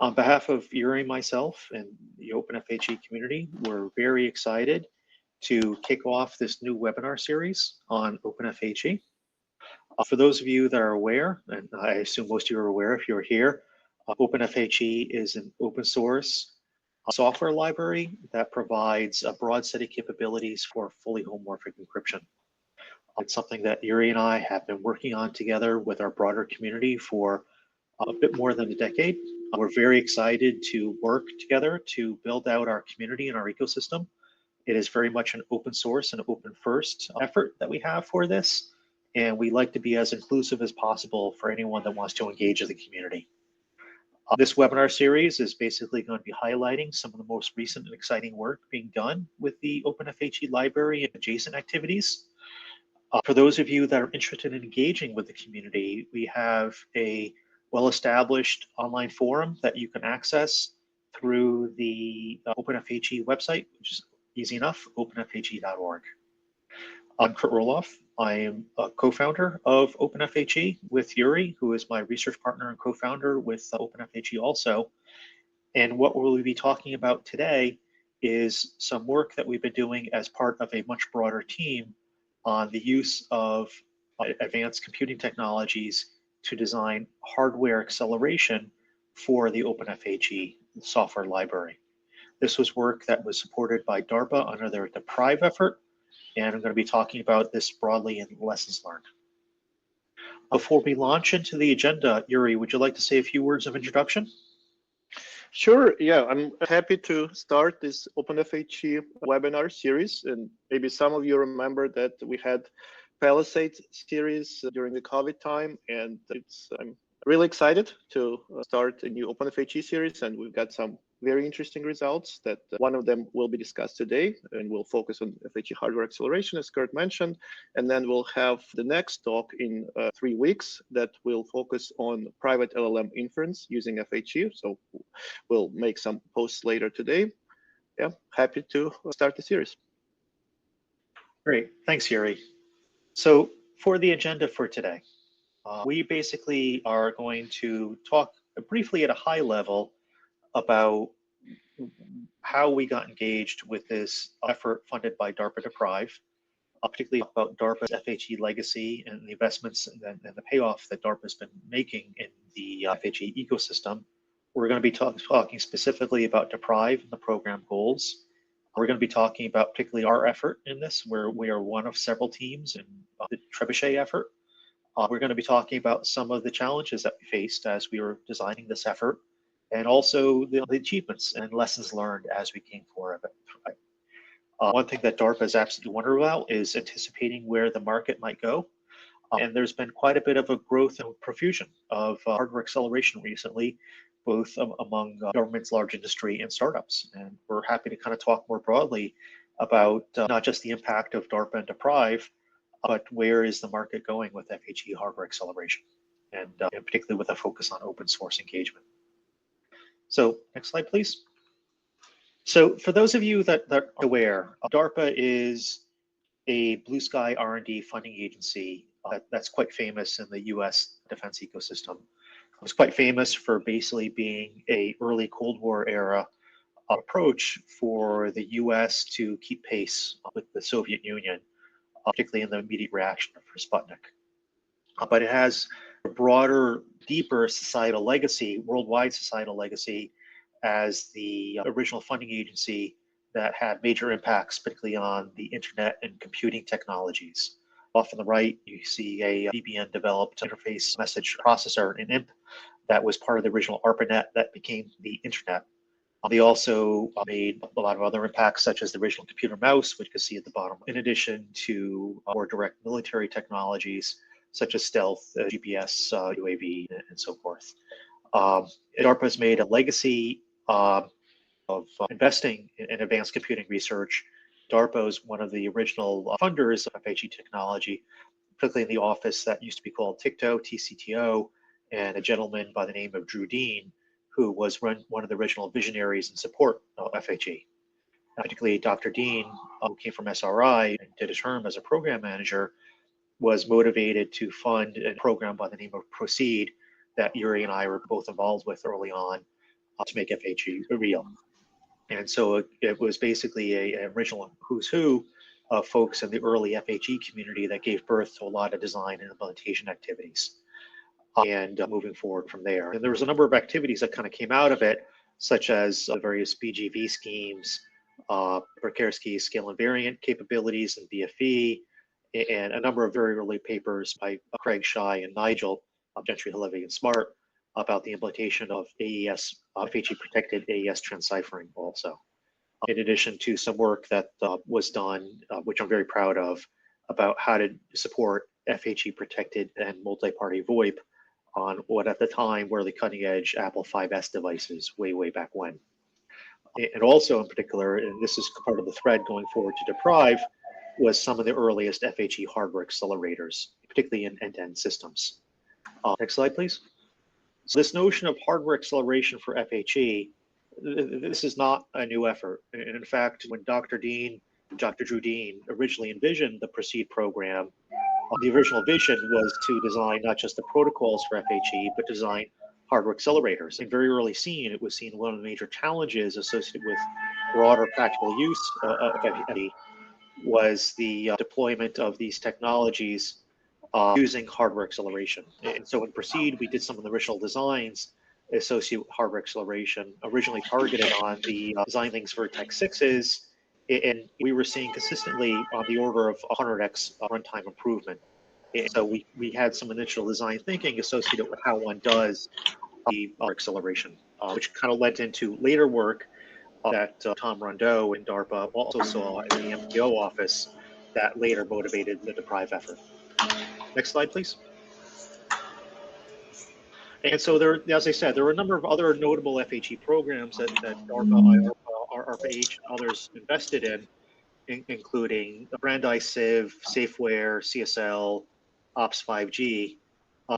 On behalf of Yuri and myself and the OpenFHE community, we're very excited to kick off this new webinar series on OpenFHE. For those of you that are aware, and I assume most of you are aware if you're here, OpenFHE is an open source software library that provides a broad set of capabilities for fully homomorphic encryption. It's something that Yuri and I have been working on together with our broader community for a bit more than a decade. We're very excited to work together to build out our community and our ecosystem. It is very much an open source and open first effort that we have for this. And we like to be as inclusive as possible for anyone that wants to engage in the community. This webinar series is basically going to be highlighting some of the most recent and exciting work being done with the OpenFHE library and adjacent activities. For those of you that are interested in engaging with the community, we have a well-established online forum that you can access through the OpenFHE website, which is easy enough, openfhe.org. I'm Kurt Roloff. I am a co-founder of OpenFHE with Yuri, who is my research partner and co-founder with OpenFHE also. And what we'll be talking about today is some work that we've been doing as part of a much broader team on the use of advanced computing technologies to design hardware acceleration for the OpenFHE software library. This was work that was supported by DARPA under their DPRIVE effort, and I'm going to be talking about this broadly in lessons learned. Before we launch into the agenda, Yuri, would you like to say a few words of introduction? Sure, yeah, I'm happy to start this OpenFHE webinar series, and maybe some of you remember that we had Palisade series during the COVID time, and I'm really excited to start a new OpenFHE series, and we've got some very interesting results that one of them will be discussed today, and we'll focus on FHE hardware acceleration, as Kurt mentioned, and then we'll have the next talk in 3 weeks that will focus on private LLM inference using FHE, so we'll make some posts later today. Yeah, happy to start the series. Great, thanks, Yuri. So for the agenda for today, we basically are going to talk briefly at a high level about how we got engaged with this effort funded by DARPA DPRIVE, particularly about DARPA's FHE legacy and the investments and the payoff that DARPA has been making in the FHE ecosystem. We're going to be talking specifically about DPRIVE and the program goals. We're going to be talking about particularly our effort in this, where we are one of several teams in the Trebuchet effort. We're going to be talking about some of the challenges that we faced as we were designing this effort, and also the achievements and lessons learned as we came forward. One thing that DARPA is absolutely wonderful about is anticipating where the market might go. And there's been quite a bit of a growth and profusion of hardware acceleration recently, both among governments, large industry, and startups. And we're happy to kind of talk more broadly about not just the impact of DARPA and DPRIVE, but where is the market going with FHE hardware acceleration, and particularly with a focus on open source engagement. So next slide, please. So for those of you that are aware, DARPA is a blue sky R&D funding agency that's quite famous in the US defense ecosystem. It was quite famous for basically being a early Cold War era approach for the US to keep pace with the Soviet Union, particularly in the immediate reaction for Sputnik. But it has a broader, deeper societal legacy, worldwide societal legacy, as the original funding agency that had major impacts, particularly on the internet and computing technologies. Off on the right, you see a DBN developed interface message processor, an IMP, that was part of the original ARPANET that became the internet. They also made a lot of other impacts, such as the original computer mouse, which you can see at the bottom, in addition to more direct military technologies, such as stealth, GPS, UAV, and so forth. DARPA has made a legacy of investing in advanced computing research. DARPA is one of the original funders of FHE technology, particularly in the office that used to be called TICTO, TCTO, and a gentleman by the name of Drew Dean, who was one of the original visionaries in support of FHE. Particularly Dr. Dean, who came from SRI and did a term as a program manager, was motivated to fund a program by the name of Proceed that Yuri and I were both involved with early on, to make FHE real. And so it was basically an original who's who of folks in the early FHE community that gave birth to a lot of design and implementation activities. And moving forward from there. And there was a number of activities that kind of came out of it, such as various BGV schemes, Berkowski scale invariant capabilities in BFE, and a number of very early papers by Craig Shy and Nigel, Gentry, Levy, and Smart about the implementation of AES, FHE protected AES transciphering also. In addition to some work that was done, which I'm very proud of, about how to support FHE protected and multi-party VoIP on what at the time were the cutting edge Apple 5S devices way back when. And also in particular, and this is part of the thread going forward to DPRIVE, was some of the earliest FHE hardware accelerators, particularly in end-to-end systems. Next slide, please. So this notion of hardware acceleration for FHE, this is not a new effort. And in fact, when Dr. Drew Dean originally envisioned the PROCEED program, the original vision was to design not just the protocols for FHE, but design hardware accelerators. In very early scene, it was seen one of the major challenges associated with broader practical use of FHE was the deployment of these technologies using hardware acceleration. And so in PROCEED, we did some of the original designs associated with hardware acceleration, originally targeted on the design links Vertex 6s, and we were seeing consistently on the order of 100x runtime improvement. And so we had some initial design thinking associated with how one does the acceleration, which kind of led into later work that Tom Rondeau and DARPA also saw in the MPO office that later motivated the DPRIVE effort. Next slide, please. And so there, as I said, there were a number of other notable FHE programs that DARPA, RPH, and others invested in, including Brandeis Civ, Safeware, CSL, Ops 5G,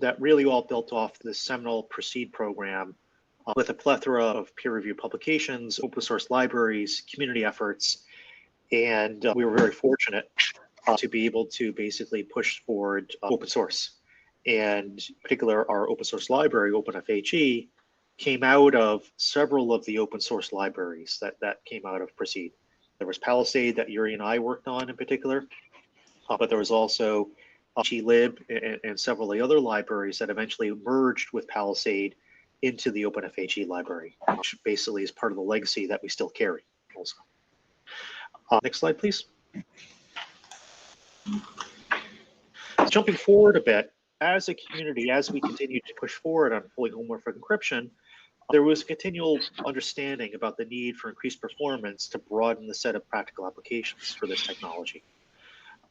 that really all built off the seminal PROCEED program with a plethora of peer-reviewed publications, open source libraries, community efforts, and we were very fortunate to be able to basically push forward open source. And in particular, our open source library, OpenFHE, came out of several of the open source libraries that came out of PROCEED. There was Palisade that Yuri and I worked on in particular, but there was also glib and several of the other libraries that eventually merged with Palisade into the OpenFHE library, which basically is part of the legacy that we still carry also. Next slide, please. Jumping forward a bit, as a community, as we continued to push forward on fully homomorphic encryption, there was a continual understanding about the need for increased performance to broaden the set of practical applications for this technology.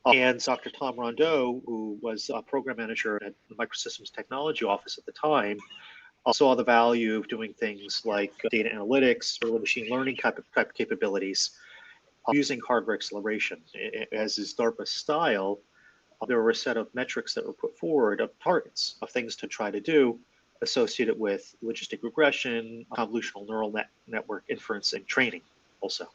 And Dr. Tom Rondeau, who was a program manager at the Microsystems Technology Office at the time, saw the value of doing things like data analytics or machine learning type of capabilities using hardware acceleration. As is DARPA's style, there were a set of metrics that were put forward of targets of things to try to do associated with logistic regression, convolutional neural network inference, and training also.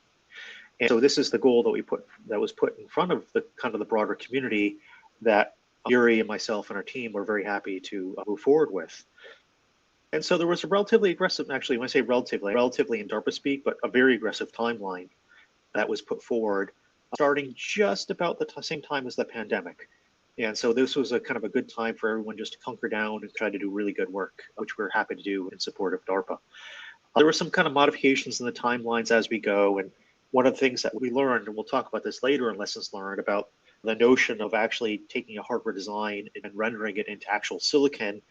And so this is the goal that was put in front of the kind of the broader community that Yuri and myself and our team were very happy to move forward with. And so there was a relatively aggressive, actually, when I say relatively in DARPA speak, but a very aggressive timeline that was put forward, starting just about the same time as the pandemic. And so this was a kind of a good time for everyone just to hunker down and try to do really good work, which we're happy to do in support of DARPA. There were some kind of modifications in the timelines as we go. And one of the things that we learned, and we'll talk about this later in lessons learned, about the notion of actually taking a hardware design and rendering it into actual silicon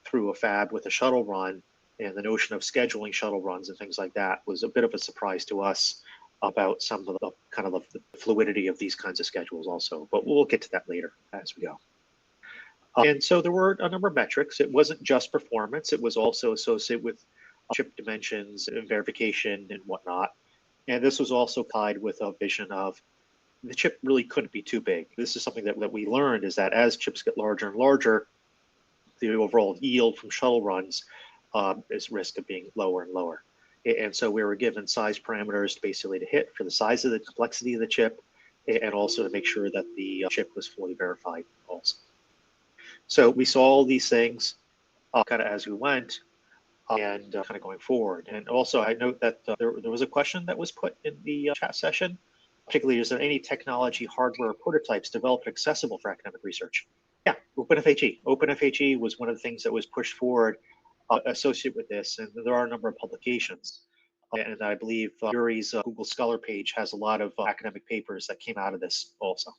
through a fab with a shuttle run, and the notion of scheduling shuttle runs and things like that was a bit of a surprise to us about some of the kind of the fluidity of these kinds of schedules also, but we'll get to that later as we go. And so there were a number of metrics. It wasn't just performance, it was also associated with chip dimensions and verification and whatnot. And this was also tied with a vision of the chip really couldn't be too big. This is something that we learned, is that as chips get larger and larger, the overall yield from shuttle runs is risk of being lower and lower. And so we were given size parameters basically to hit for the size of the complexity of the chip, and also to make sure that the chip was fully verified also. So we saw all these things kind of as we went. and kind of going forward. And also, I note that there was a question that was put in the chat session, particularly, is there any technology, hardware, or prototypes developed accessible for academic research? Yeah, OpenFHE. OpenFHE was one of the things that was pushed forward associated with this, and there are a number of publications. And I believe Yuri's Google Scholar page has a lot of academic papers that came out of this also.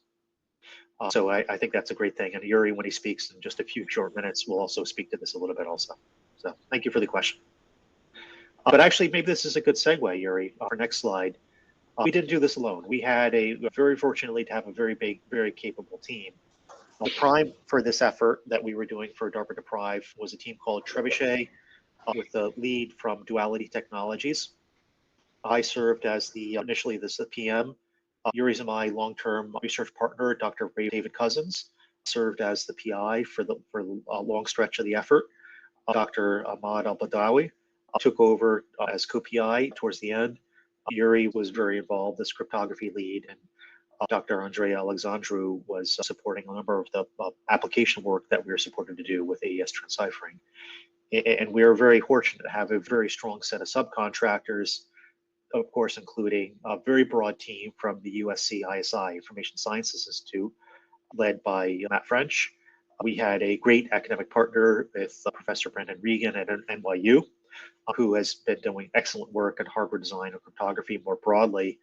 So I think that's a great thing. And Yuri, when he speaks in just a few short minutes, will also speak to this a little bit also. So thank you for the question. But actually, maybe this is a good segue, Yuri, for next slide. We didn't do this alone. We had very fortunately to have a very big, very capable team. The prime for this effort that we were doing for DARPA DPRIVE was a team called Trebuchet with the lead from Duality Technologies. I served as initially the PM. Yuri's and my long-term research partner, Dr. David Cousins, served as the PI for the long stretch of the effort. Dr. Ahmad Al-Badawi took over as co-PI towards the end. Yuri was very involved as cryptography lead, and Dr. Andrea Alexandru was supporting a number of the application work that we were supported to do with AES transciphering. And we are very fortunate to have a very strong set of subcontractors, of course, including a very broad team from the USC ISI, Information Sciences Institute, led by Matt French. We had a great academic partner with Professor Brendan Regan at NYU, who has been doing excellent work in hardware design and cryptography more broadly,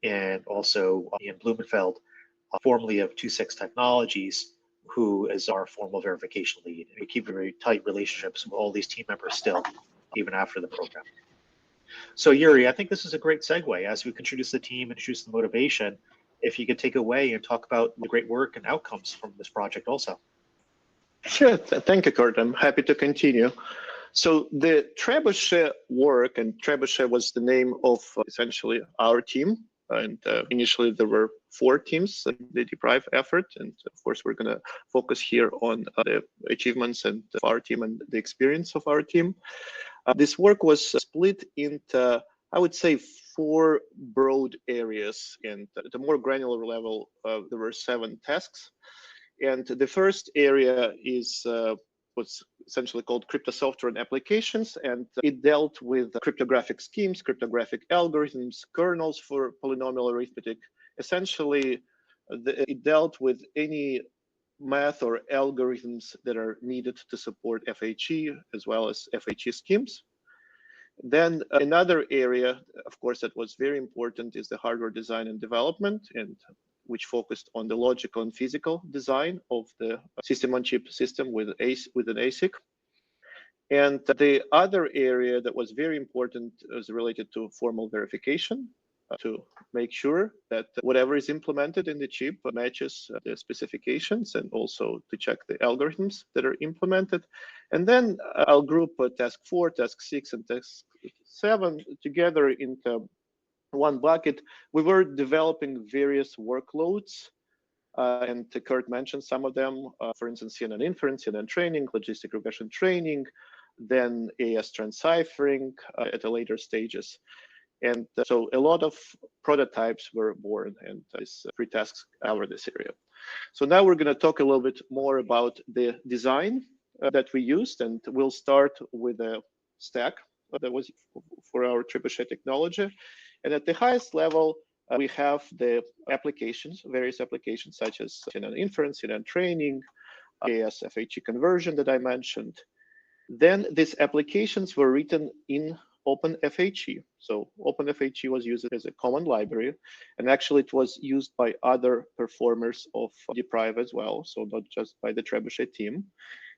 and also Ian Blumenfeld, formerly of 26 Technologies, who is our formal verification lead. And we keep very tight relationships with all these team members still, even after the program. So Yuri, I think this is a great segue as we introduce the team, introduce the motivation. If you could take away and talk about the great work and outcomes from this project also. Sure, thank you, Kurt. I'm happy to continue. So the Trebuchet work, and Trebuchet was the name of essentially our team. And initially there were 4 teams in the DPRIVE effort. And of course, we're going to focus here on the achievements and our team and the experience of our team. This work was split into, I would say, 4 broad areas. And at a more granular level, there were 7 tasks. And the first area is what's essentially called crypto software and applications, and it dealt with cryptographic schemes, cryptographic algorithms, kernels for polynomial arithmetic. Essentially, it dealt with any math or algorithms that are needed to support FHE as well as FHE schemes. Then another area, of course, that was very important is the hardware design and development, and which focused on the logical and physical design of the system-on-chip system with an ASIC. And the other area that was very important is related to formal verification, to make sure that whatever is implemented in the chip matches the specifications, and also to check the algorithms that are implemented. And then I'll group task 4, task 6, and task 7 together into one bucket. We were developing various workloads, and Kurt mentioned some of them, for instance, CNN inference, CNN training, logistic regression training, then AES transciphering at the later stages. And so a lot of prototypes were born, and these 3 tasks cover this area. So now we're going to talk a little bit more about the design that we used, and we'll start with a stack that was for our Trebuchet technology. And at the highest level, we have the applications, various applications such as CNN inference, CNN training, AES FHE conversion that I mentioned. Then these applications were written in OpenFHE. So OpenFHE was used as a common library, and actually it was used by other performers of DPRIVE as well, so not just by the Trebuchet team.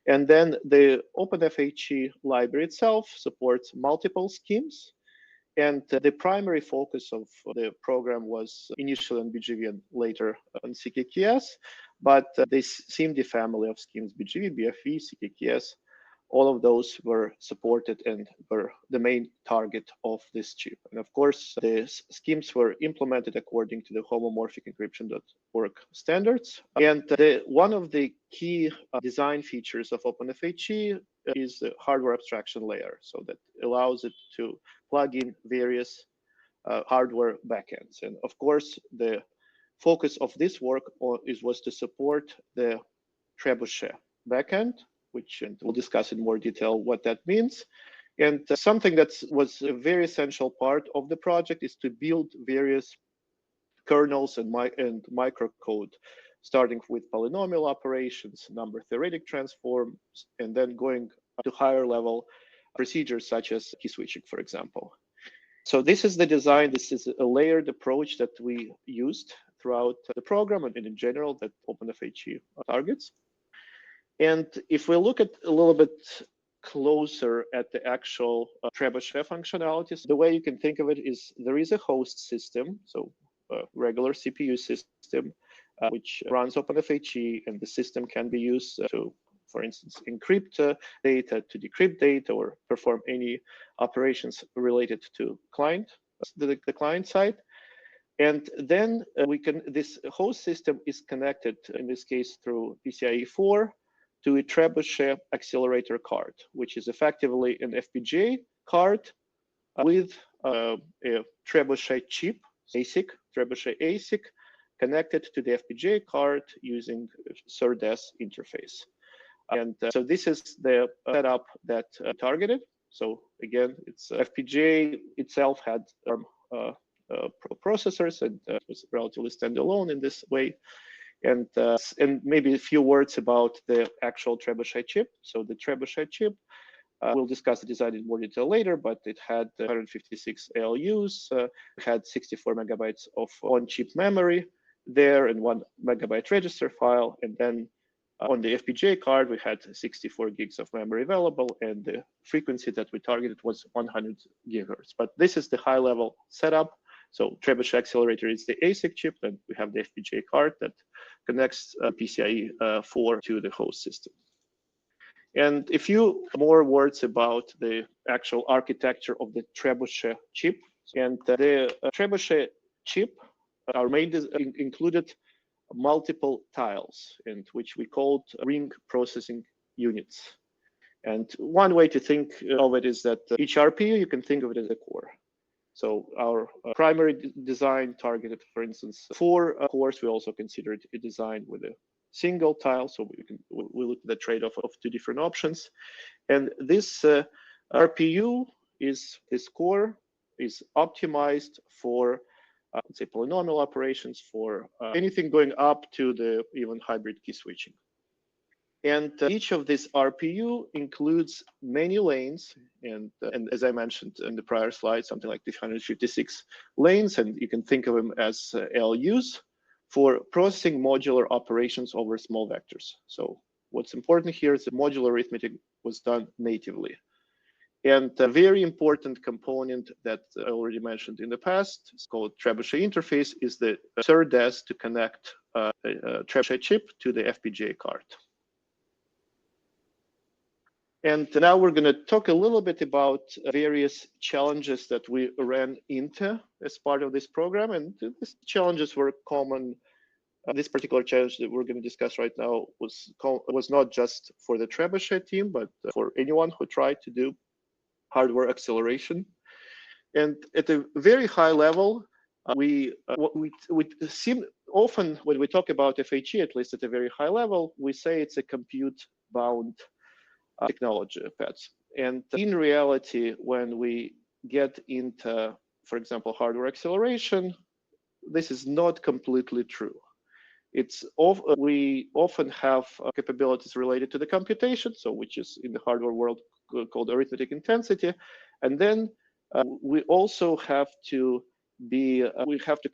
And then the OpenFHE library itself supports multiple schemes. And the primary focus of the program was initially on BGV and later on CKKS, but the SIMD family of schemes, BGV, BFE, CKKS, all of those were supported and were the main target of this chip. And of course, the schemes were implemented according to the homomorphic encryption.org standards. And one of the key design features of OpenFHE is the hardware abstraction layer, so that allows it to plug in various hardware backends. And of course, the focus of this work was to support the Trebuchet backend, which, and we'll discuss in more detail what that means. And something that was a very essential part of the project is to build various kernels and microcode, starting with polynomial operations, number theoretic transforms, and then going to higher level procedures such as key switching, for example. So this is the design. This is a layered approach that we used throughout the program and in general that OpenFHE targets. And if we look at a little bit closer at the actual Trebuchet functionalities, the way you can think of it is there is a host system, so a regular CPU system, which runs OpenFHE, and the system can be used to, for instance, encrypt data, to decrypt data, or perform any operations related to the client side. And then this host system is connected, in this case, through PCIe 4 to a Trebuchet accelerator card, which is effectively an FPGA card with a Trebuchet chip, ASIC, Trebuchet ASIC, connected to the FPGA card using SerDes interface. And so this is the setup that targeted. So again, it's FPGA itself had processors and was relatively standalone in this way. And maybe a few words about the actual Trebuchet chip. So the Trebuchet chip, we'll discuss the design in more detail later, but it had 156 ALUs, had 64 megabytes of on-chip memory there and 1 megabyte register file. And then on the FPGA card, we had 64 gigs of memory available, and the frequency that we targeted was 100 gigahertz. But this is the high-level setup. So Trebuchet accelerator is the ASIC chip, and we have the FPGA card that connects PCIe 4 to the host system. And a few more words about the actual architecture of the Trebuchet chip. And the Trebuchet chip, our main included multiple tiles, and which we called ring processing units. And one way to think of it is that each RPU, you can think of it as a core. So our primary design targeted, for instance, 4 cores. We also considered a design with a single tile, so we look at the trade-off of 2 different options. And this RPU this core is optimized for let's say polynomial operations, for anything going up to the even hybrid key switching. And each of these RPU includes many lanes, and as I mentioned in the prior slide, something like 356 lanes, and you can think of them as LUs for processing modular operations over small vectors. So what's important here is that modular arithmetic was done natively. And a very important component that I already mentioned in the past, it's called Trebuchet interface, is the SerDes to connect a Trebuchet chip to the FPGA card. And now we're going to talk a little bit about various challenges that we ran into as part of this program. And these challenges were common. This particular challenge that we're going to discuss right now was not just for the Trebuchet team, but for anyone who tried to do hardware acceleration. And at a very high level, we seem often when we talk about FHE, at least at a very high level, we say it's a compute-bound technology paths. And in reality, when we get into, for example, hardware acceleration, this is not completely true. We often have capabilities related to the computation, so which is in the hardware world called arithmetic intensity, and then we also have to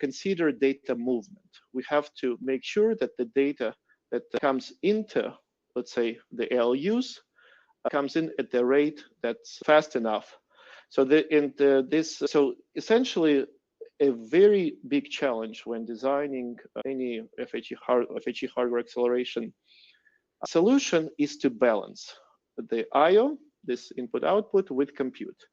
consider data movement. We have to make sure that the data that comes into, let's say, the ALUs comes in at the rate that's fast enough. So essentially, a very big challenge when designing any FHE hardware acceleration solution is to balance the I/O, this input-output, with compute.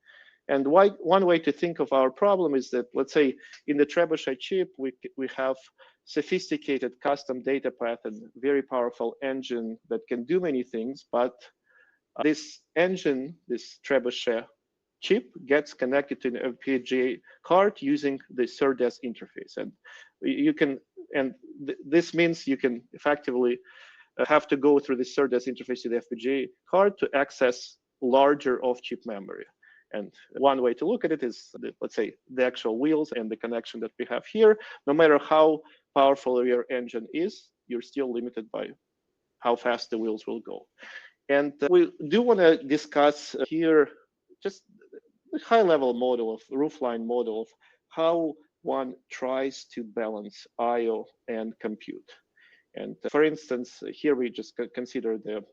And one way to think of our problem is that, let's say, in the Trebuchet chip, we have sophisticated custom data path and very powerful engine that can do many things, but this engine, this Trebuchet chip, gets connected to an FPGA card using the SerDes interface, and this means you can effectively have to go through the SerDes interface to the FPGA card to access larger off-chip memory. And one way to look at it is, let's say, the actual wheels and the connection that we have here. No matter how powerful your engine is, you're still limited by how fast the wheels will go. And we do want to discuss here just a high-level model of roofline model of how one tries to balance I/O and compute. And for instance, here we just consider the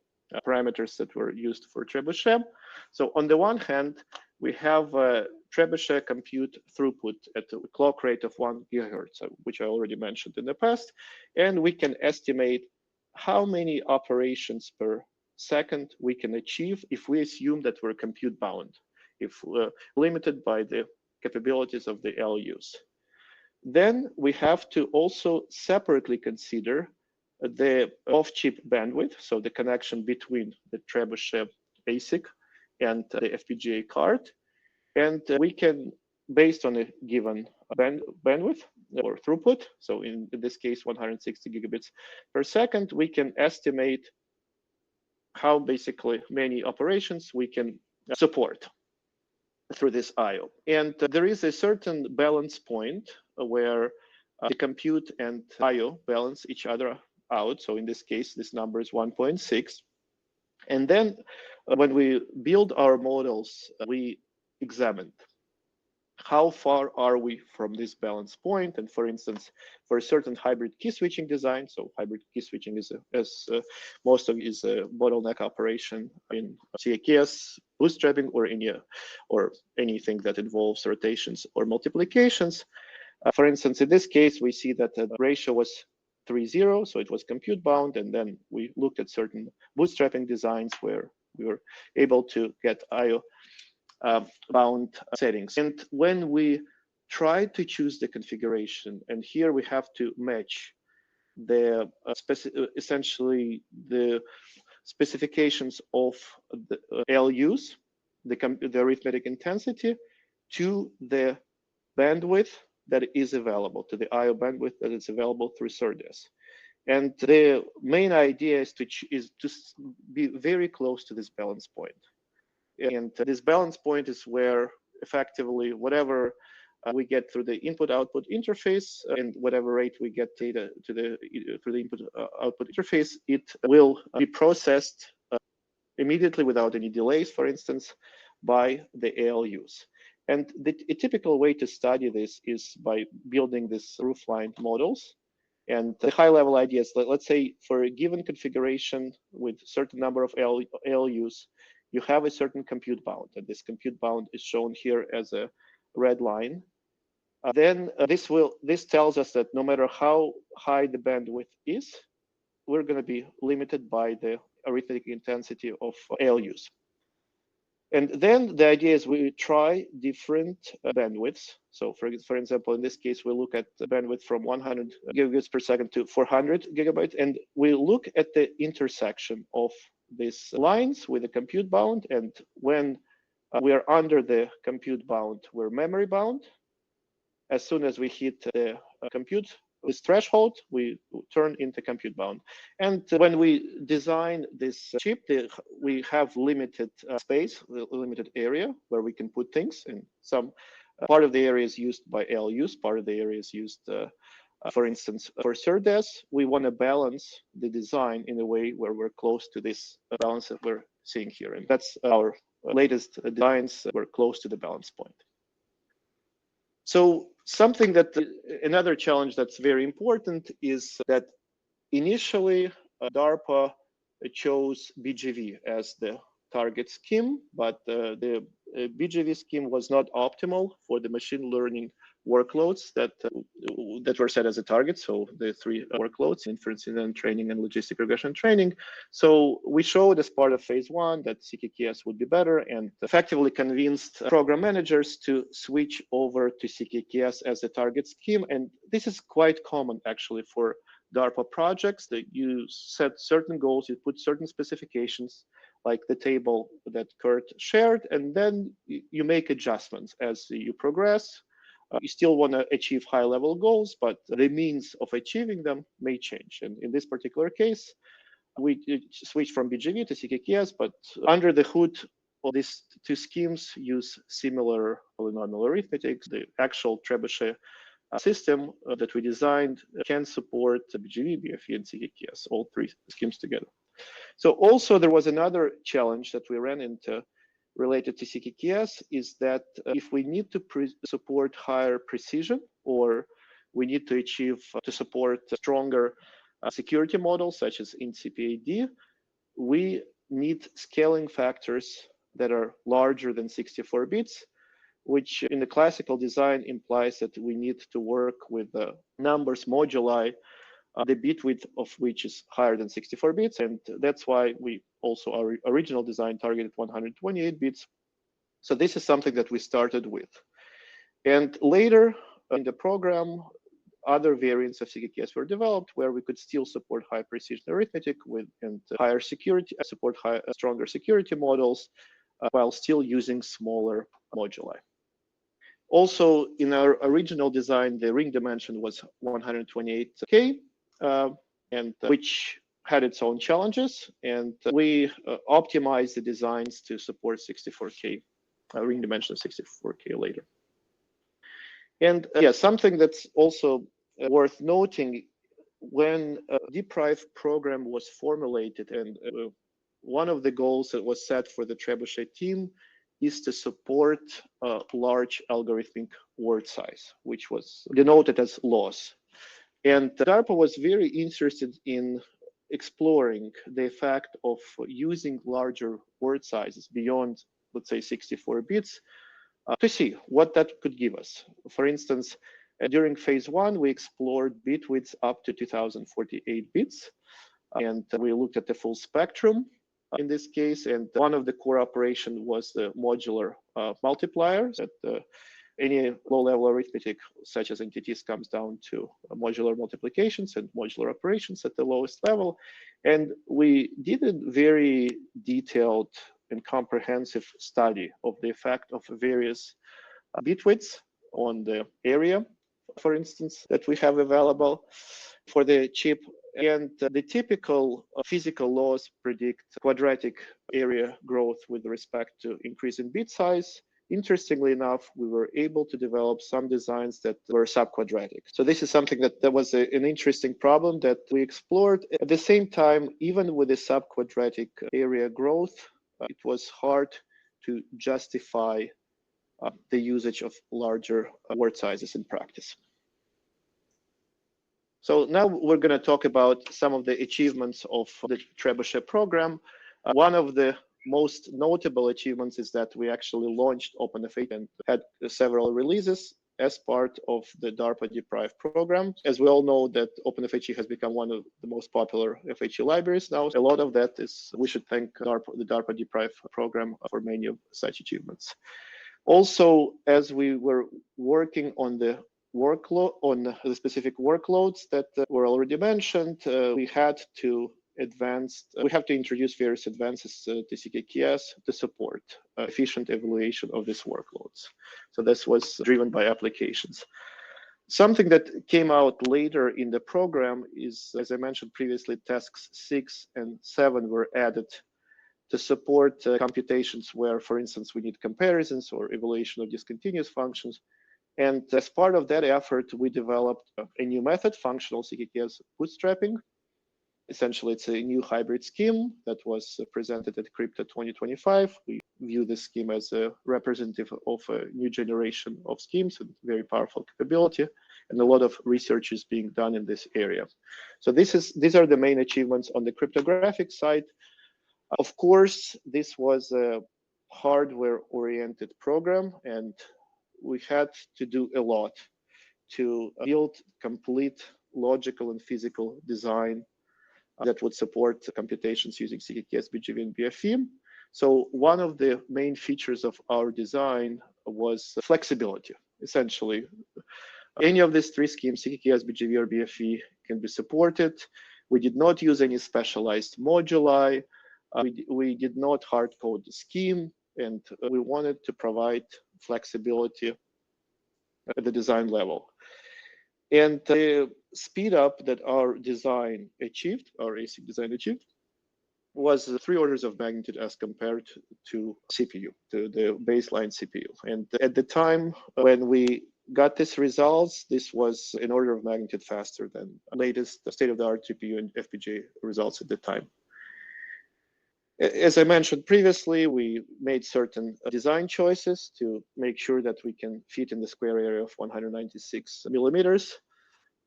parameters that were used for Trebuchet. So on the one hand, we have a Trebuchet compute throughput at a clock rate of 1 gigahertz, which I already mentioned in the past. And we can estimate how many operations per second we can achieve if we assume that we're compute bound, if we're limited by the capabilities of the LUs. Then we have to also separately consider the off-chip bandwidth, so the connection between the Trebuchet ASIC and the FPGA card. And we can, based on a given bandwidth or throughput, so in this case, 160 gigabits per second, we can estimate how basically many operations we can support through this I/O. And there is a certain balance point where the compute and I/O balance each other out. So in this case, this number is 1.6. And then when we build our models, we examined how far are we from this balance point. And for instance, for a certain hybrid key switching design, so hybrid key switching is most of it is a bottleneck operation in CKKS bootstrapping or anything that involves rotations or multiplications. For instance, in this case, we see that the ratio was 3:0, so it was compute bound, and then we looked at certain bootstrapping designs where we were able to get I/O bound settings. And when we try to choose the configuration, and here we have to match the essentially the specifications of the LUs, the arithmetic intensity, to the bandwidth that is available, to the I/O bandwidth that is available through SerDes. And the main idea is to be very close to this balance point. And this balance point is where effectively whatever we get through the input-output interface and whatever rate we get data through the input-output interface, it will be processed immediately without any delays, for instance, by the ALUs. And a typical way to study this is by building these roofline models. And the high-level idea is, let's say, for a given configuration with a certain number of ALUs, you have a certain compute bound, and this compute bound is shown here as a red line. Then this tells us that no matter how high the bandwidth is, we're going to be limited by the arithmetic intensity of ALUs. And then the idea is we try different bandwidths. So for example, in this case, we look at the bandwidth from 100 gigabits per second to 400 gigabytes, and we look at the intersection of these lines with the compute bound. And when we are under the compute bound, we're memory bound. As soon as we hit the compute this threshold, we turn into compute bound. And when we design this chip, we have limited space, limited area where we can put things. And some part of the area is used by LUs, part of the area is used, for instance, for SerDes. We want to balance the design in a way where we're close to this balance that we're seeing here. And that's our latest designs. We're close to the balance point. So another challenge that's very important is that initially DARPA chose BGV as the target scheme, but the BGV scheme was not optimal for the machine learning workloads that were set as a target. So the three workloads: inference, and training, and logistic regression training. So we showed as part of phase 1 that CKKS would be better, and effectively convinced program managers to switch over to CKKS as a target scheme. And this is quite common actually for DARPA projects, that you set certain goals, you put certain specifications, like the table that Kurt shared, and then you make adjustments as you progress. You still want to achieve high-level goals, but the means of achieving them may change. And in this particular case, we switched from BGV to CKKS, but under the hood, Well, these two schemes use similar polynomial arithmetic. The actual Trebuchet system that we designed can support BGV, BFE, and CKKS, all three schemes together. So also there was another challenge that we ran into related to CKKS is that if we need to support higher precision, or we need to achieve to support stronger security models such as INCPAD, we need scaling factors that are larger than 64 bits, which in the classical design implies that we need to work with numbers moduli, the bit width of which is higher than 64 bits. And that's why we also, our original design targeted 128 bits. So this is something that we started with. And later in the program, other variants of CKKS were developed where we could still support high precision arithmetic and higher security, support stronger security models while still using smaller moduli. Also, in our original design, the ring dimension was 128K, and which had its own challenges. And we optimized the designs to support 64K, ring dimension 64K later. And yeah, something that's also worth noting, when DPRIVE program was formulated, and one of the goals that was set for the Trebuchet team is to support large algorithmic word size, which was denoted as loss. And DARPA was very interested in exploring the effect of using larger word sizes beyond, let's say, 64 bits to see what that could give us. For instance, during phase 1, we explored bit widths up to 2048 bits, and we looked at the full spectrum in this case. And one of the core operations was the modular multiplier, that any low-level arithmetic, such as entities, comes down to modular multiplications and modular operations at the lowest level. And we did a very detailed and comprehensive study of the effect of various bit widths on the area, for instance, that we have available for the chip. And the typical physical laws predict quadratic area growth with respect to increase in bit size. Interestingly enough, we were able to develop some designs that were subquadratic. So this is something that was an interesting problem that we explored. At the same time, even with the subquadratic area growth, it was hard to justify the usage of larger word sizes in practice. So now we're going to talk about some of the achievements of the Trebuchet program. One of the most notable achievements is that we actually launched OpenFHE and had several releases as part of the DARPA DPRIVE program. As we all know, that OpenFHE has become one of the most popular FHE libraries now. A lot of that is, we should thank the DARPA DPRIVE program for many of such achievements. Also, as we were working on the workload, on the specific workloads that were already mentioned, we had to introduce various advances to CKKS to support efficient evaluation of these workloads. So this was driven by applications. Something that came out later in the program is, as I mentioned previously, tasks 6 and 7 were added to support computations where, for instance, we need comparisons or evaluation of discontinuous functions. And as part of that effort, we developed a new method, functional CKKS bootstrapping. Essentially, it's a new hybrid scheme that was presented at Encrypted 2025. We view this scheme as a representative of a new generation of schemes and very powerful capability, and a lot of research is being done in this area. So these are the main achievements on the cryptographic side. Of course, this was a hardware-oriented program, and we had to do a lot to build complete logical and physical design that would support computations using CKKS, BGV, and BFE. So one of the main features of our design was flexibility. Essentially, any of these three schemes, CKKS, BGV, or BFE, can be supported. We did not use any specialized moduli. We did not hard code the scheme, and we wanted to provide flexibility at the design level. And the speed up that our design achieved, our ASIC design achieved, was 3 orders of magnitude as compared to CPU, to the baseline CPU. And at the time when we got these results, this was an order of magnitude faster than latest state-of-the-art GPU and FPGA results at the time. As I mentioned previously, we made certain design choices to make sure that we can fit in the square area of 196 millimeters.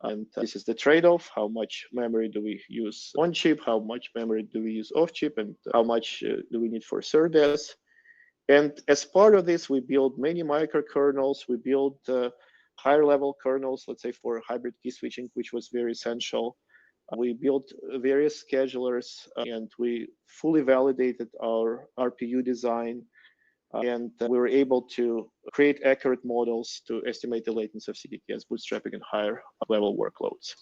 And this is the trade-off. How much memory do we use on chip? How much memory do we use off chip? And how much do we need for SerDes? And as part of this, we built many microkernels. We built higher level kernels, let's say for hybrid key switching, which was very essential. We built various schedulers and we fully validated our RPU design. And we were able to create accurate models to estimate the latency of CKKS bootstrapping and higher level workloads.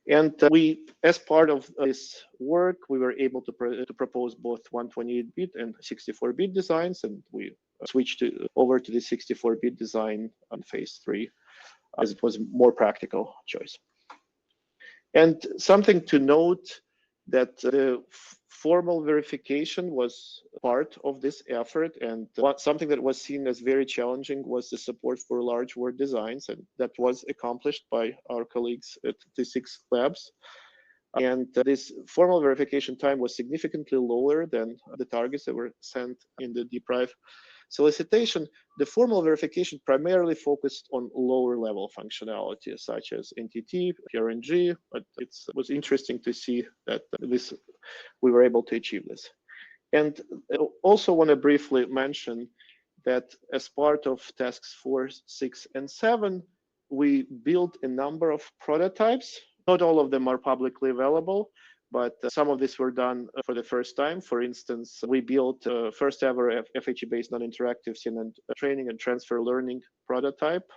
And we, as part of this work, we were able to propose both 128-bit and 64-bit designs, and we switched over to the 64-bit design on phase 3, as it was a more practical choice. And something to note that the formal verification was part of this effort, and something that was seen as very challenging was the support for large word designs, and that was accomplished by our colleagues at T6 Labs. And this formal verification time was significantly lower than the targets that were sent in the DPRIVE solicitation. The formal verification primarily focused on lower level functionality, such as NTT, PRNG, but it was interesting to see that we were able to achieve this. And I also want to briefly mention that as part of tasks 4, 6, and 7, we built a number of prototypes. Not all of them are publicly available, but some of these were done for the first time. For instance, we built first ever FHE-based non-interactive CNN training and transfer learning prototype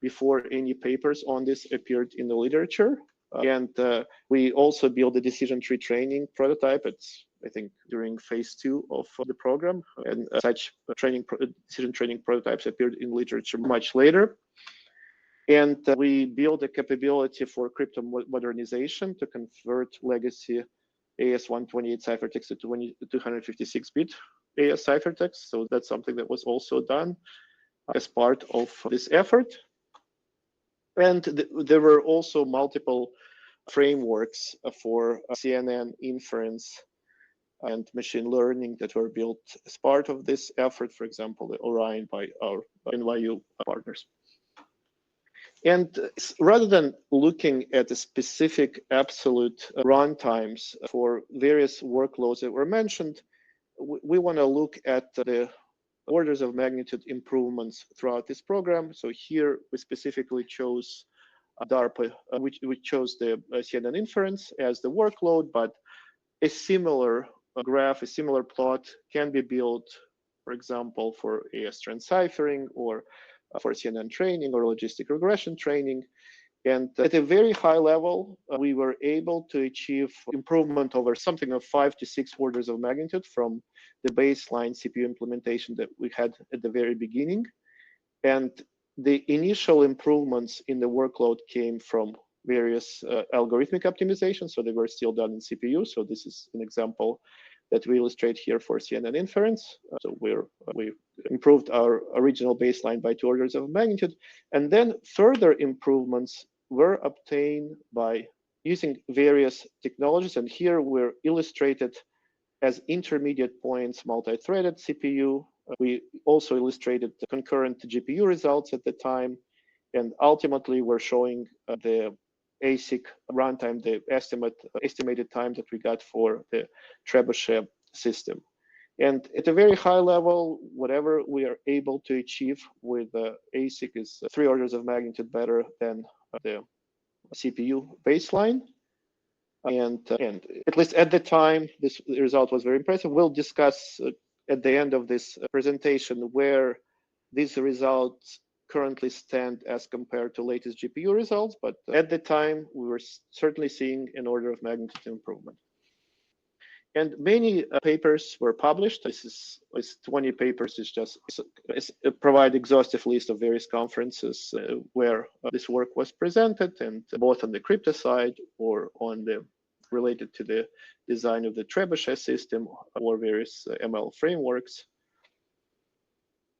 before any papers on this appeared in the literature. And we also built a decision tree training prototype. It's, I think, during phase 2 of the program. And such decision training prototypes appeared in literature much later. And we built a capability for crypto modernization to convert legacy AS128 ciphertext to 256-bit AS ciphertext. So that's something that was also done as part of this effort. And there were also multiple frameworks for CNN inference and machine learning that were built as part of this effort, for example, the Orion by our NYU partners. And rather than looking at the specific absolute runtimes for various workloads that were mentioned, we want to look at the orders of magnitude improvements throughout this program. So here we specifically chose DARPA, which chose the CNN inference as the workload, but a similar graph, a similar plot can be built, for example, for AS transciphering or for CNN training or logistic regression training. And at a very high level, we were able to achieve improvement over something of 5 to 6 orders of magnitude from the baseline CPU implementation that we had at the very beginning. And the initial improvements in the workload came from various algorithmic optimizations. So they were still done in CPU. So this is an example that we illustrate here for CNN inference. So we improved our original baseline by 2 orders of magnitude. And then further improvements were obtained by using various technologies. And here we're illustrated as intermediate points, multi-threaded CPU. We also illustrated the concurrent GPU results at the time. And ultimately, we're showing the ASIC runtime, the estimated time that we got for the Trebuchet system. And at a very high level, whatever we are able to achieve with the ASIC is 3 orders of magnitude better than the CPU baseline. And at least at the time, this result was very impressive. We'll discuss at the end of this presentation where these results currently stand as compared to latest GPU results, but at the time we were certainly seeing an order of magnitude improvement. And many papers were published. This is 20 papers. It's provide exhaustive list of various conferences where this work was presented, and both on the crypto side or on the related to the design of the Trebuchet system or various ML frameworks.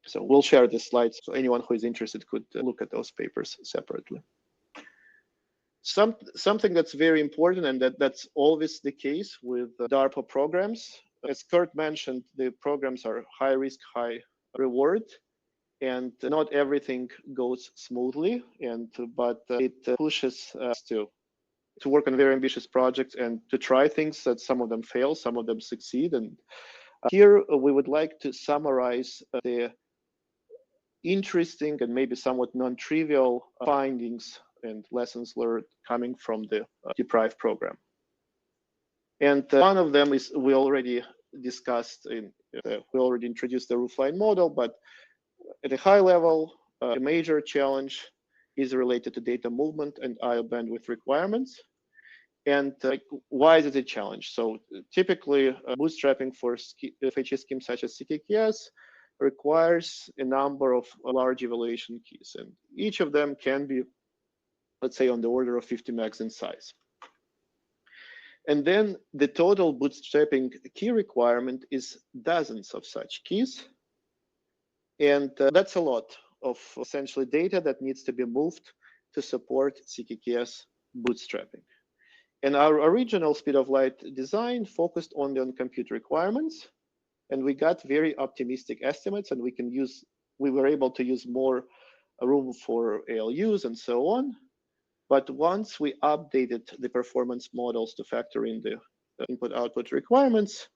So we'll share the slides, so anyone who is interested could look at those papers separately. Something that's very important, and that's always the case with DARPA programs. As Kurt mentioned, the programs are high risk, high reward, and not everything goes smoothly. But it pushes us to work on very ambitious projects and to try things that some of them fail, some of them succeed. And here we would like to summarize the interesting and maybe somewhat non-trivial findings and lessons learned coming from the DPRIVE program. And one of them is we already discussed, we already introduced the roofline model, but at a high level, a major challenge is related to data movement and I/O bandwidth requirements. And why is it a challenge? So typically, bootstrapping for FHE schemes such as CKKS requires a number of large evaluation keys, and each of them can be, let's say, on the order of 50 megs in size. And then the total bootstrapping key requirement is dozens of such keys. And that's a lot of essentially data that needs to be moved to support CKKS bootstrapping. And our original speed of light design focused only on compute requirements. And we got very optimistic estimates, and we were able to use more room for ALUs and so on. But once we updated the performance models to factor in the input-output requirements,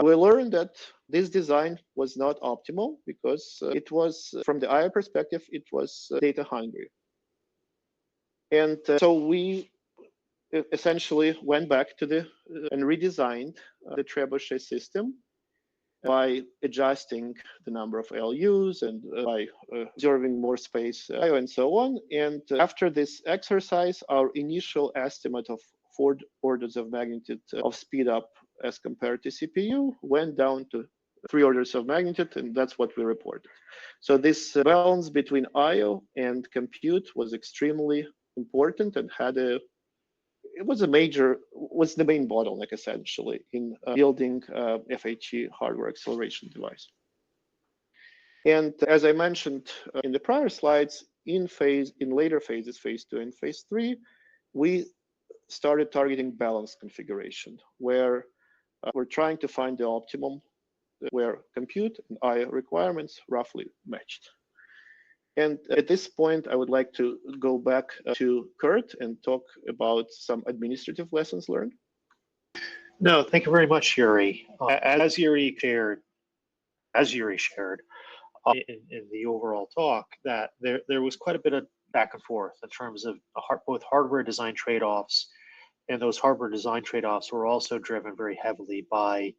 we learned that this design was not optimal because it was, from the I/O perspective, it was data hungry. And so we essentially went back to and redesigned the Trebuchet system by adjusting the number of LUs and by observing more space I/O and so on. And after this exercise, our initial estimate of 4 orders of magnitude of speed up as compared to CPU went down to 3 orders of magnitude, and that's what we reported. So this balance between I/O and compute was extremely important and was the main bottleneck essentially in building FHE hardware acceleration device. And as I mentioned in the prior slides, in later phases, phase 2 and phase 3, we started targeting balanced configuration, where we're trying to find the optimum where compute and I/O requirements roughly matched. And at this point, I would like to go back to Kurt and talk about some administrative lessons learned. No, thank you very much, Yuri. As Yuri shared in the overall talk, that there was quite a bit of back and forth in terms of both hardware design trade-offs, and those hardware design trade-offs were also driven very heavily by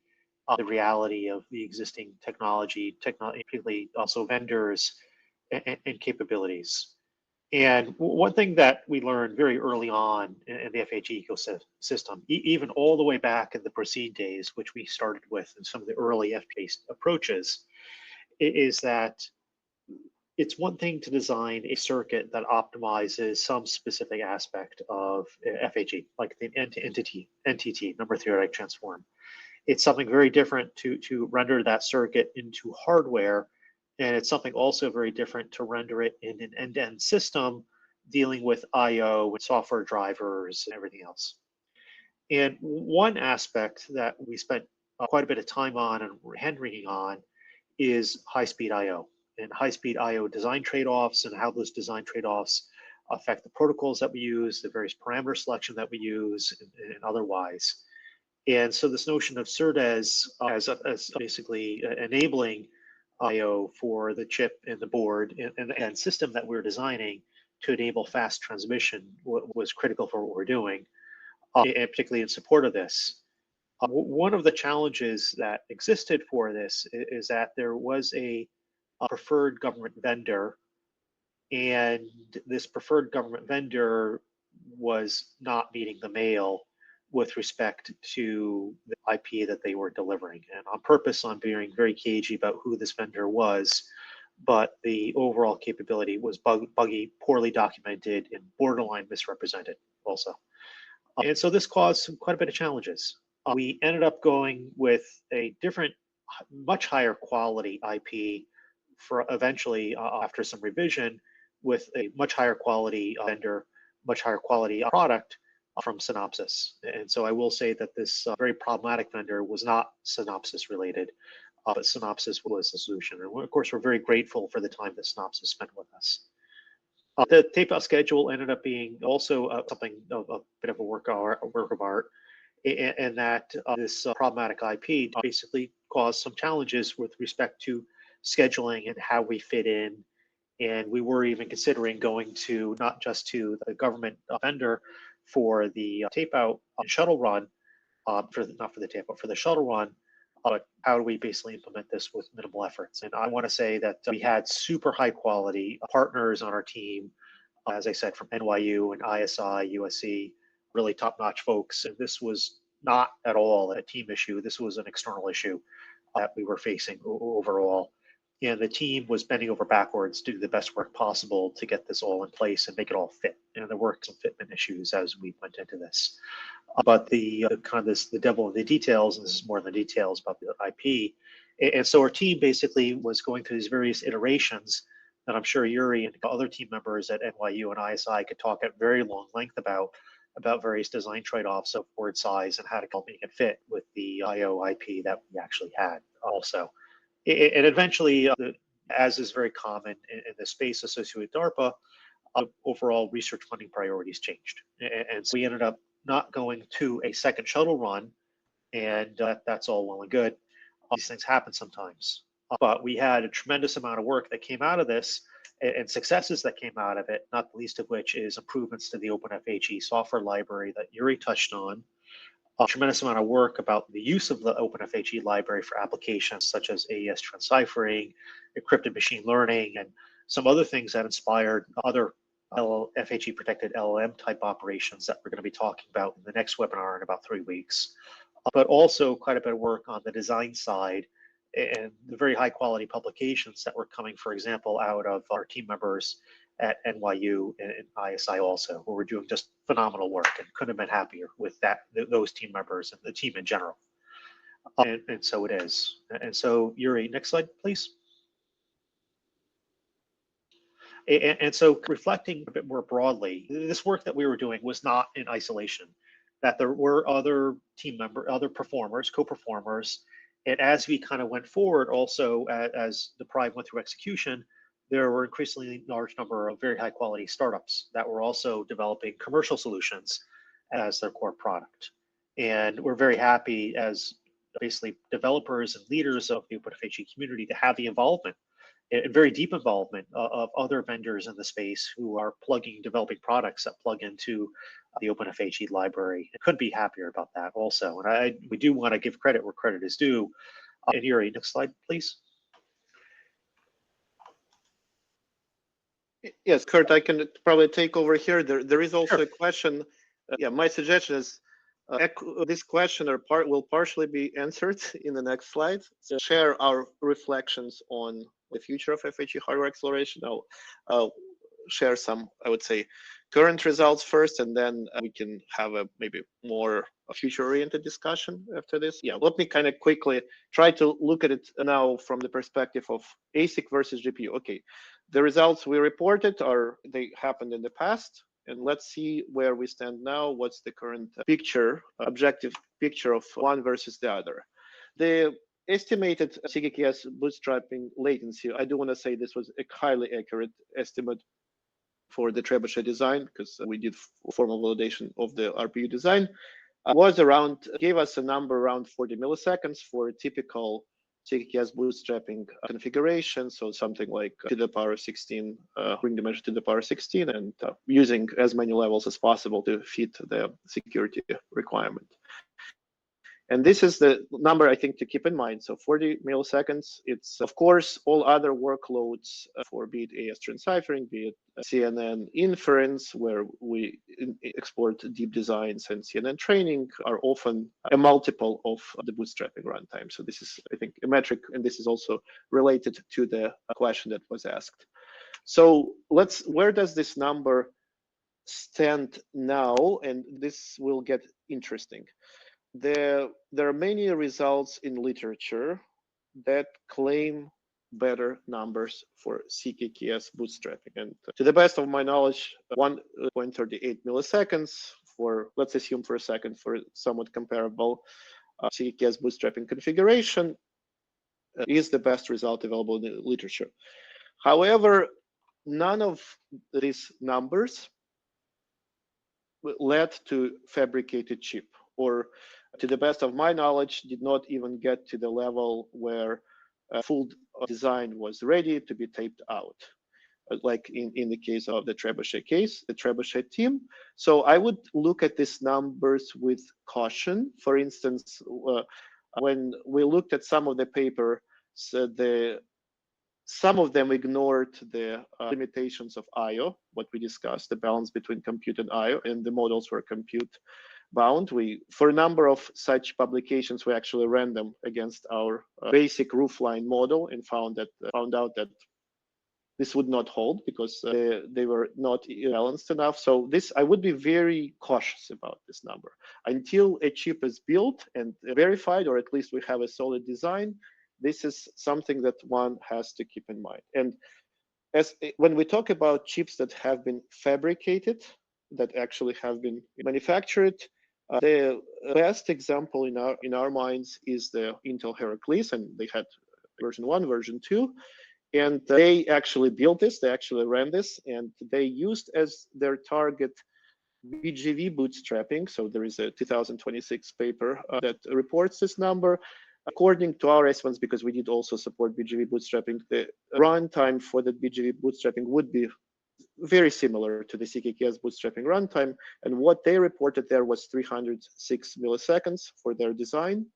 the reality of the existing technology, particularly also vendors and capabilities. And one thing that we learned very early on in the FHE ecosystem, even all the way back in the Proceed days, which we started with in some of the early F-based approaches, is that it's one thing to design a circuit that optimizes some specific aspect of FHE, like the NTT, number theoretic transform. It's something very different to render that circuit into hardware. And it's something also very different to render it in an end-to-end system dealing with I/O and software drivers and everything else. And one aspect that we spent quite a bit of time on and hand-wringing on is high-speed I/O and high-speed I/O design trade-offs and how those design trade-offs affect the protocols that we use, the various parameter selection that we use, and otherwise. And so this notion of CERDES as basically enabling I/O for the chip and the board and system that we're designing to enable fast transmission was critical for what we're doing, and particularly in support of this. One of the challenges that existed for this is that there was a preferred government vendor, and this preferred government vendor was not meeting the mail with respect to the IP that they were delivering. And on purpose, I'm being very cagey about who this vendor was, but the overall capability was buggy, poorly documented, and borderline misrepresented also. And so this caused quite a bit of challenges. We ended up going with a different, much higher quality IP for eventually, after some revision, with a much higher quality vendor, much higher quality product from Synopsys. And so I will say that this very problematic vendor was not Synopsys related, but Synopsys was the solution. And of course, we're very grateful for the time that Synopsys spent with us. The tape-out schedule ended up being also something of a bit of a work of art, and that this problematic IP basically caused some challenges with respect to scheduling and how we fit in. And we were even considering going to not just to the government vendor for the tape-out shuttle run, not for the tape-out, for the shuttle run, but how do we basically implement this with minimal efforts? And I want to say that we had super high quality partners on our team, as I said, from NYU and ISI, USC, really top-notch folks. And this was not at all a team issue. This was an external issue that we were facing overall. And the team was bending over backwards to do the best work possible to get this all in place and make it all fit. And there were some fitment issues as we went into this. But the devil in the details, and this is more than the details about the IP. And so our team basically was going through these various iterations that I'm sure Yuri and other team members at NYU and ISI could talk at very long length about various design trade-offs of word size and how to make it fit with the IO IP that we actually had also. And eventually, as is very common in the space associated with DARPA, overall research funding priorities changed. And so we ended up not going to a second shuttle run, and that's all well and good. These things happen sometimes. But we had a tremendous amount of work that came out of this and successes that came out of it, not the least of which is improvements to the OpenFHE software library that Yuri touched on. A tremendous amount of work about the use of the OpenFHE library for applications such as AES transciphering, encrypted machine learning, and some other things that inspired other FHE protected LLM type operations that we're going to be talking about in the next webinar in about 3 weeks. But also quite a bit of work on the design side and the very high quality publications that were coming, for example, out of our team members at NYU and ISI also, where we're doing just phenomenal work and couldn't have been happier with those team members and the team in general. And so it is. And so Yuri, next slide, please. And so reflecting a bit more broadly, this work that we were doing was not in isolation, that there were other team members, other performers, co-performers. And as we kind of went forward also, as DPRIVE went through execution, there were increasingly large number of very high quality startups that were also developing commercial solutions as their core product. And we're very happy as basically developers and leaders of the OpenFHE community to have the involvement, and very deep involvement of other vendors in the space who are developing products that plug into the OpenFHE library. I couldn't be happier about that also. And we do want to give credit where credit is due. And Yuri, next slide, please. Yes, Kurt, I can probably take over here. There is also a question. Yeah, my suggestion is this question will partially be answered in the next slide. So share our reflections on the future of FHE hardware acceleration. I'll share some, I would say, current results first, and then we can have a maybe more future-oriented discussion after this. Yeah, let me kind of quickly try to look at it now from the perspective of ASIC versus GPU. Okay, the results we reported they happened in the past, and let's see where we stand now. What's the current picture, objective picture of one versus the other? The estimated CKKS bootstrapping latency, I do want to say this was a highly accurate estimate for the Trebuchet design, because we did formal validation of the RPU design, gave us a number around 40 milliseconds for a typical CKKS bootstrapping configuration. So something like to the power 16, ring dimension to the power 16, and using as many levels as possible to fit the security requirement. And this is the number I think to keep in mind. So 40 milliseconds, it's of course all other workloads for be it AES transciphering, be it CNN inference, where we export deep designs, and CNN training are often a multiple of the bootstrapping runtime. So this is, I think, a metric, and this is also related to the question that was asked. So where does this number stand now, and this will get interesting. There are many results in literature that claim better numbers for CKKS bootstrapping. And to the best of my knowledge, 1.38 milliseconds for, let's assume for a second, for somewhat comparable CKKS bootstrapping configuration is the best result available in the literature. However, none of these numbers led to fabricated chip, or to the best of my knowledge, did not even get to the level where a full design was ready to be taped out, like in the case of the Trebuchet case, the Trebuchet team. So I would look at these numbers with caution. For instance, when we looked at some of the papers, some of them ignored the limitations of I/O, what we discussed, the balance between compute and I/O, and the models were compute bound. For a number of such publications, we actually ran them against our basic roofline model and found out that this would not hold because they were not balanced enough. So I would be very cautious about this number until a chip is built and verified, or at least we have a solid design. This is something that one has to keep in mind. And when we talk about chips that have been fabricated, that actually have been manufactured, the best example in our minds is the Intel Heracles, and they had version 1, version 2, and they actually built this, they actually ran this, and they used as their target BGV bootstrapping. So there is a 2026 paper that reports this number. According to our estimates, because we did also support BGV bootstrapping, the runtime for the BGV bootstrapping would be very similar to the CKKS bootstrapping runtime. And what they reported there was 306 milliseconds for their design.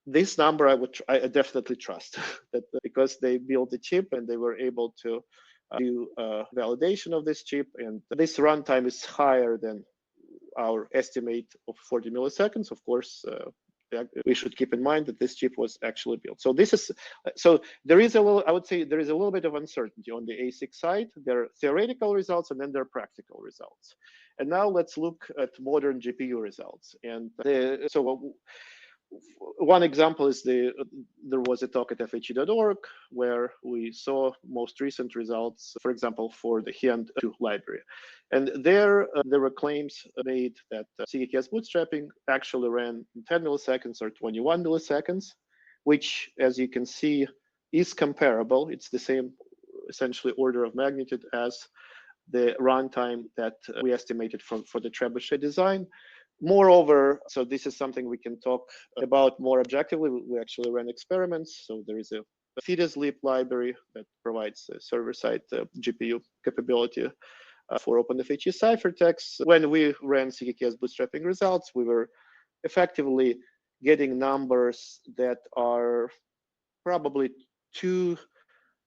This number I definitely trust that, because they built the chip and they were able to do validation of this chip, and this runtime is higher than our estimate of 40 milliseconds. Of course, we should keep in mind that this chip was actually built. So there is a little, I would say there is a little bit of uncertainty on the ASIC side. There are theoretical results and then there are practical results. And now let's look at modern GPU results. And so one example is there was a talk at FHE.org where we saw most recent results, for example, for the HEAND2 library. And there were claims made that CKKS bootstrapping actually ran in 10 milliseconds or 21 milliseconds, which, as you can see, is comparable. It's the same, essentially, order of magnitude as the runtime that we estimated for the Trebuchet design. Moreover, so this is something we can talk about more objectively. We actually ran experiments. So there is a FHE library that provides server-side GPU capability for OpenFHE ciphertext. When we ran CKKS bootstrapping results, we were effectively getting numbers that are probably 2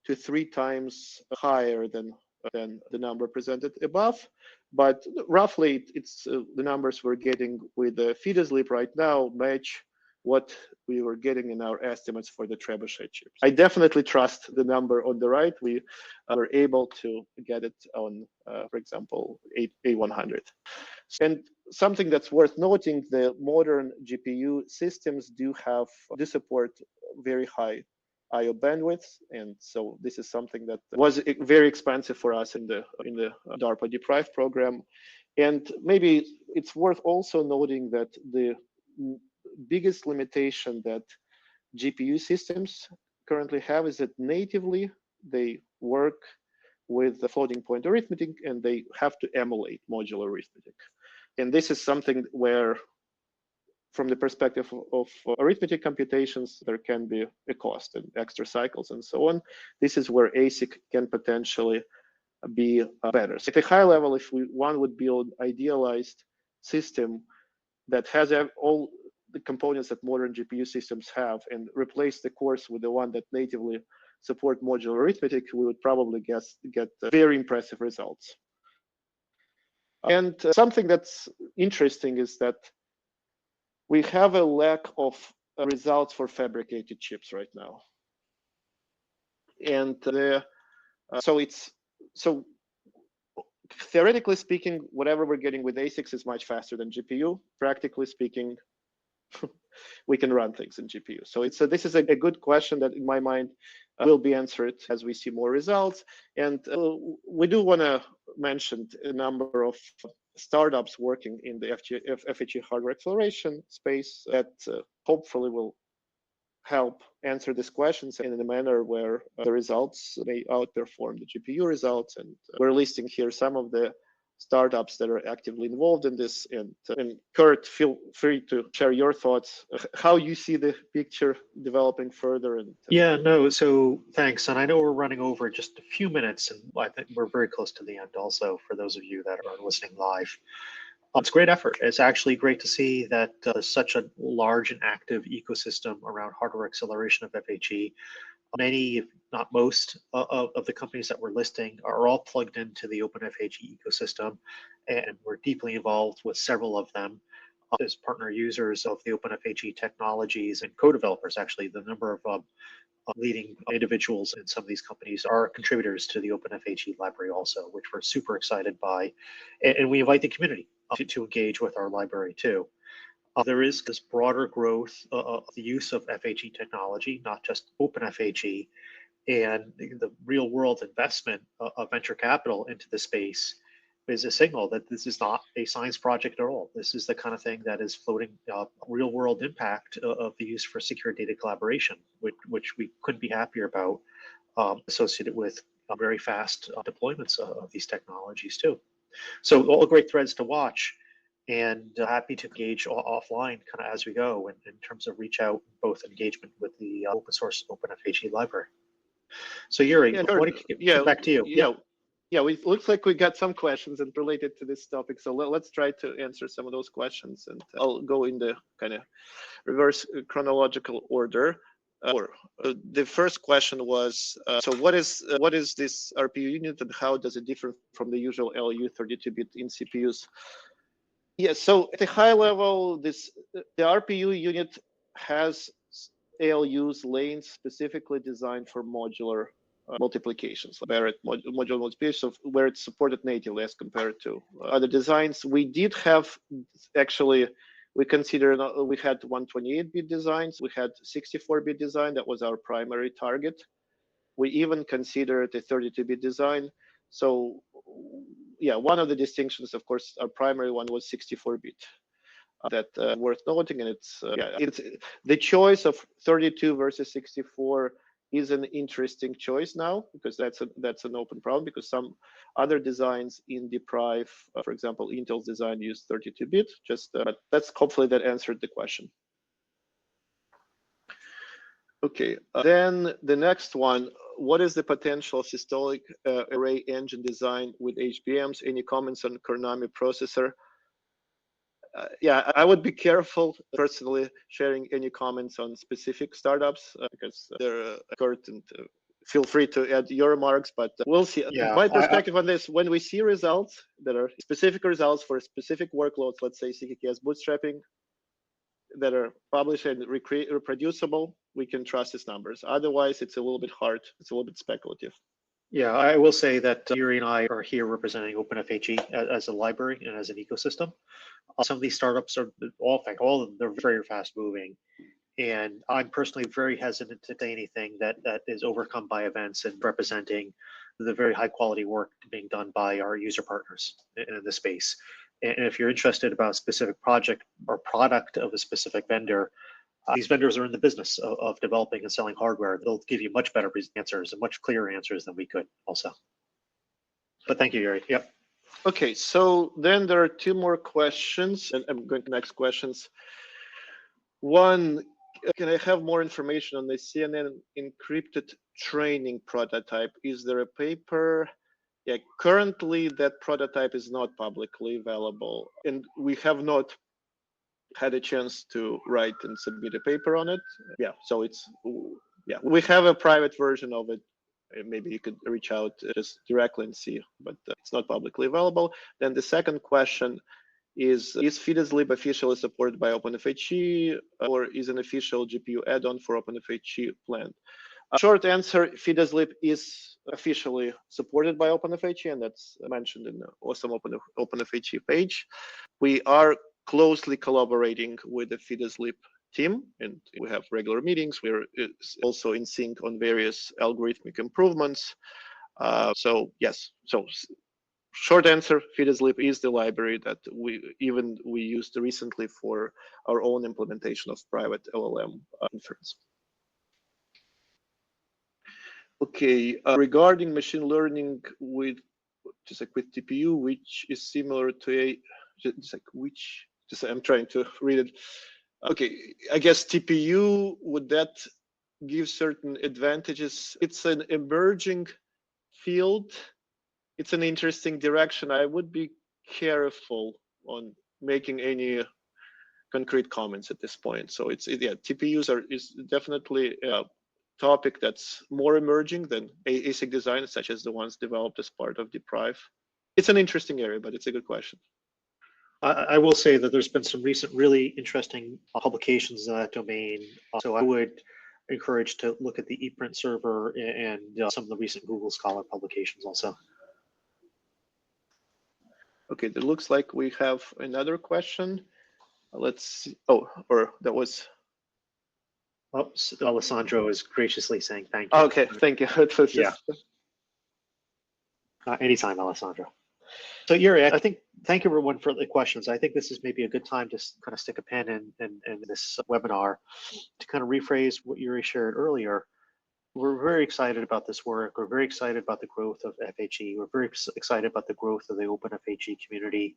to 3 times higher than the number presented above. But roughly, it's the numbers we're getting with the FHE right now match what we were getting in our estimates for the Trebuchet chips. I definitely trust the number on the right. We were able to get it on, for example, A100. And something that's worth noting, the modern GPU systems do support very high I/O bandwidth, and so this is something that was very expensive for us in the DARPA DPRIVE program. And maybe it's worth also noting that the biggest limitation that GPU systems currently have is that natively they work with the floating point arithmetic and they have to emulate modular arithmetic. And this is something where, from the perspective of arithmetic computations, there can be a cost and extra cycles and so on. This is where ASIC can potentially be better. So at a high level, if one would build idealized system that has all the components that modern GPU systems have and replace the cores with the one that natively support modular arithmetic, we would probably get very impressive results. And something that's interesting is that we have a lack of results for fabricated chips right now. And so theoretically speaking, whatever we're getting with ASICs is much faster than GPU. Practically speaking, we can run things in GPU. So this is a good question that in my mind will be answered as we see more results. And we do want to mention a number of startups working in the FHE hardware acceleration space that hopefully will help answer these questions in a manner where the results may outperform the GPU results. And we're listing here some of the startups that are actively involved in this. And Kurt, feel free to share your thoughts, how you see the picture developing further. Yeah, no, so thanks. And I know we're running over just a few minutes, and I think we're very close to the end also for those of you that are listening live. It's great effort. It's actually great to see that such a large and active ecosystem around hardware acceleration of FHE. Many, if not most, of the companies that we're listing are all plugged into the OpenFHE ecosystem, and we're deeply involved with several of them as partner users of the OpenFHE technologies and co-developers. Actually, the number of leading individuals in some of these companies are contributors to the OpenFHE library also, which we're super excited by. And we invite the community to engage with our library too. There is this broader growth of the use of FHE technology, not just OpenFHE, and the real world investment of venture capital into the space is a signal that this is not a science project at all. This is the kind of thing that is floating real world impact of the use for secure data collaboration, which we couldn't be happier about, associated with very fast deployments of these technologies too. So all great threads to watch, and happy to engage offline kind of as we go in terms of reach out, both engagement with the open source OpenFHE library. So Yuri, back to you. It looks like we got some questions and related to this topic. So let's try to answer some of those questions, and I'll go in the kind of reverse chronological order. The first question was, so what is this RPU unit, and how does it differ from the usual LU 32-bit in CPUs? Yeah, so at a high level, the RPU unit has ALUs lanes specifically designed for modular multiplications, Barrett modular multiplications, where it's supported natively as compared to other designs. We did have, actually, we considered, we had 128-bit designs, we had 64-bit design, that was our primary target. We even considered a 32-bit design. So yeah, one of the distinctions, of course, our primary one was 64-bit. That worth noting, and it's the choice of 32 versus 64 is an interesting choice now, because that's an open problem, because some other designs in DPRIVE, for example, Intel's design used 32-bit. But that's hopefully that answered the question. Okay, then the next one. What is the potential systolic array engine design with HBMs? Any comments on Konami processor? Yeah, I would be careful personally sharing any comments on specific startups because they're current. Feel free to add your remarks, but we'll see. Yeah, my perspective on this, when we see results that are specific results for specific workloads, let's say CKKS bootstrapping, that are published and reproducible, we can trust these numbers. Otherwise, it's a little bit hard. It's a little bit speculative. Yeah, I will say that Yuri and I are here representing OpenFHE as a library and as an ecosystem. Some of these startups are all of them, they're very fast moving. And I'm personally very hesitant to say anything that is overcome by events and representing the very high quality work being done by our user partners in the space. And if you're interested about a specific project or product of a specific vendor, these vendors are in the business of developing and selling hardware. They'll give you much better answers and much clearer answers than we could also. But thank you, Yuri. Yep. Okay, so then there are two more questions, and I'm going to next questions. One, can I have more information on the CNN encrypted training prototype? Is there a paper? Yeah, currently that prototype is not publicly available, and we have not had a chance to write and submit a paper on it. Yeah, so we have a private version of it. Maybe you could reach out just directly and see, but it's not publicly available. Then the second question is FIDES-lib officially supported by OpenFHE, or is an official GPU add-on for OpenFHE planned? A short answer, FHE is officially supported by OpenFHE, and that's mentioned in the awesome OpenFHE page. We are closely collaborating with the FHE team, and we have regular meetings. We're also in sync on various algorithmic improvements. So yes, so short answer, FHE is the library that we used recently for our own implementation of private LLM inference. Okay, regarding machine learning with TPU, which is similar to I'm trying to read it. Okay, I guess TPU, would that give certain advantages? It's an emerging field. It's an interesting direction. I would be careful on making any concrete comments at this point. So TPUs is definitely a topic that's more emerging than ASIC design, such as the ones developed as part of DPRIVE. It's an interesting area, but it's a good question. I will say that there's been some recent really interesting publications in that domain. So I would encourage to look at the ePrint server and some of the recent Google Scholar publications also. Okay, it looks like we have another question. Let's see. Oh, or that was. Oh, Alessandro is graciously saying thank you. Okay, thank you. Yeah. Anytime, Alessandro. So Yuri, I think, thank you everyone for the questions. I think this is maybe a good time to kind of stick a pin in this webinar to kind of rephrase what Yuri shared earlier. We're very excited about this work. We're very excited about the growth of FHE. We're very excited about the growth of the OpenFHE community.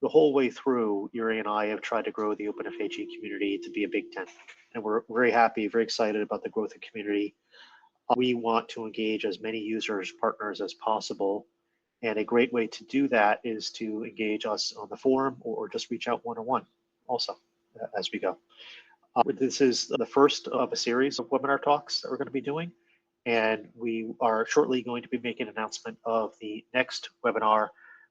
The whole way through, Yuri and I have tried to grow the OpenFHE community to be a big tent. And we're very happy, very excited about the growth of the community. We want to engage as many users, partners as possible. And a great way to do that is to engage us on the forum or just reach out one-on-one also as we go. This is the first of a series of webinar talks that we're going to be doing. And we are shortly going to be making an announcement of the next webinar,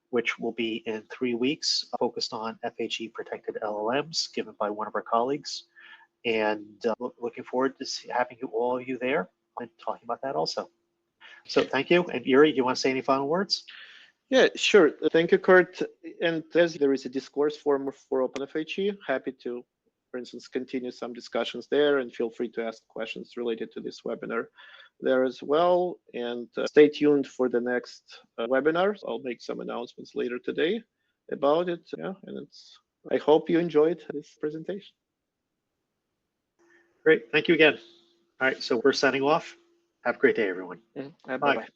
which will be in 3 weeks, focused on FHE protected LLMs given by one of our colleagues. And looking forward to having all of you there and talking about that also. So thank you. And Yuri, do you want to say any final words? Yeah, sure. Thank you, Kurt. And there is a discourse forum for OpenFHE. Happy to, for instance, continue some discussions there, and feel free to ask questions related to this webinar there as well. And stay tuned for the next webinar. I'll make some announcements later today about it. Yeah, and I hope you enjoyed this presentation. Great. Thank you again. All right, so we're signing off. Have a great day, everyone. Bye-bye.